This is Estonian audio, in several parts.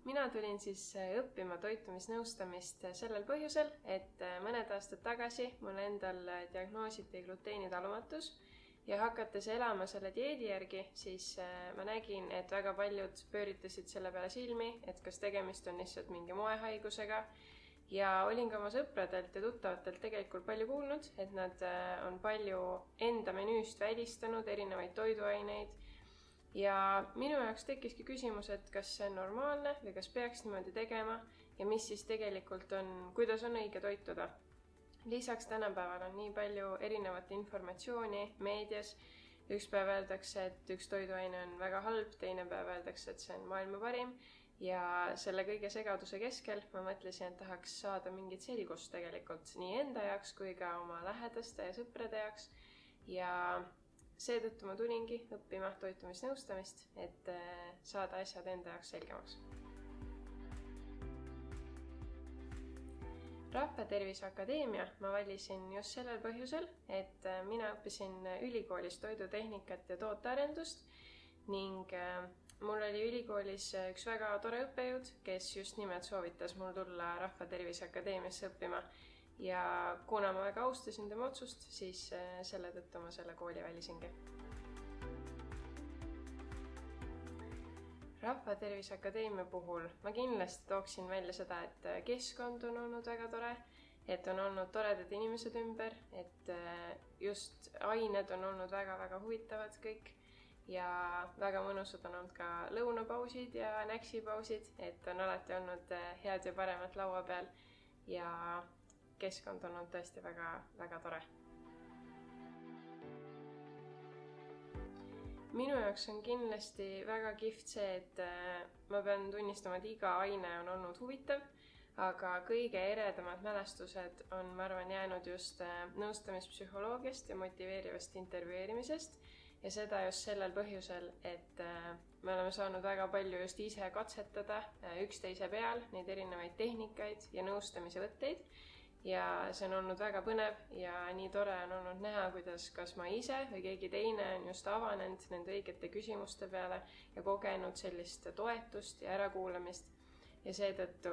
Mina tulin siis õppima toitumisnõustamist sellel põhjusel, et mõned aastad tagasi mul endal diagnoositi gluteenitalumatus ja hakates elama selle dieedi järgi, siis ma nägin, et väga paljud pööritasid selle peale silmi, et kas tegemist on lihtsalt mingi moehaigusega. Ja olin ka oma sõpradelt ja tuttavatelt tegelikult palju kuulnud, et nad on palju enda menüüst välistanud erinevaid toiduaineid. Ja minu jaoks tekkiski küsimus, et kas see on normaalne või kas peaks niimoodi tegema ja mis siis tegelikult on, kuidas on õige toituda. Lisaks tänapäeval on nii palju erinevat informatsiooni meedias. Üks päev öeldakse, et üks toiduaine on väga halb, teine päev öeldakse, et see on maailma parim. Ja selle kõige segaduse keskel ma mõtlesin, et tahaks saada mingit selgust tegelikult nii enda jaoks kui ka oma lähedaste ja sõprade jaoks. Ja seetõttu ma tulingi õppima toitumisnõustamist, et saada asjad enda jaoks selgemaks. Rahvatervise Akadeemia ma valisin just sellel põhjusel, et mina õppisin ülikoolis toidutehnikat ja tootearendust ning mul oli ülikoolis üks väga tore õppejõud, kes just nimelt soovitas mul tulla Rahvatervise Akadeemiasse õppima. Ja kuna ma väga austasin tema otsust, siis selle tõttu ma selle kooli valisingi. Rahvatervise Akadeemia puhul ma kindlasti tooksin välja seda, et keskkond on olnud väga tore, et on olnud toredad inimesed ümber, et just ained on olnud väga-väga huvitavad kõik ja väga mõnusad on olnud ka lõunapausid ja näksipausid, et on alati olnud head ja paremat laua peal ja keskkond on olnud tõesti väga tore. Minu jaoks on kindlasti väga kihvt see, et ma pean tunnistama, et iga aine on olnud huvitav, aga kõige eredamad mälestused on, ma arvan, jäänud just nõustamispsühholoogiast ja motiveerivast intervjueerimisest ja seda just sellel põhjusel, et me oleme saanud väga palju just ise katsetada üksteise peal neid erinevaid tehnikaid ja nõustamise võtteid. Ja see on olnud väga põnev ja nii tore on olnud näha, kuidas kas ma ise või keegi teine on just avanenud nende õigete küsimuste peale ja kogenud sellist toetust ja ärakuulamist. Ja seetõttu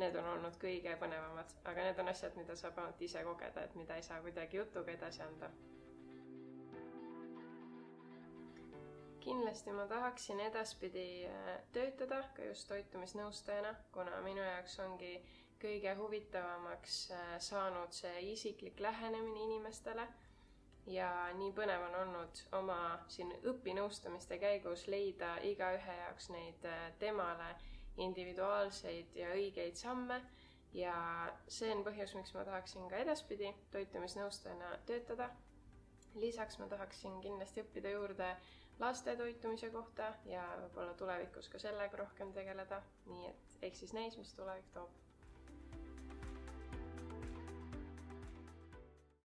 need on olnud kõige põnevamad, aga need on asjad, mida saab ainult ise kogeda, et mida ei saa kuidagi jutuga edasi anda. Kindlasti ma tahaksin edaspidi töötada ka just toitumisnõustajana, kuna minu jaoks ongi kõige huvitavamaks saanud see isiklik lähenemine inimestele ja nii põnev on olnud oma siin õpinõustamiste käigus leida igaühe jaoks neid temale individuaalseid ja õigeid samme ja see on põhjus, miks ma tahaksin ka edaspidi toitumisnõustajana töötada. Lisaks ma tahaksin kindlasti õppida juurde laste toitumise kohta ja võib-olla tulevikus ka sellega rohkem tegeleda, nii et eks siis näis, mis tulevik toob.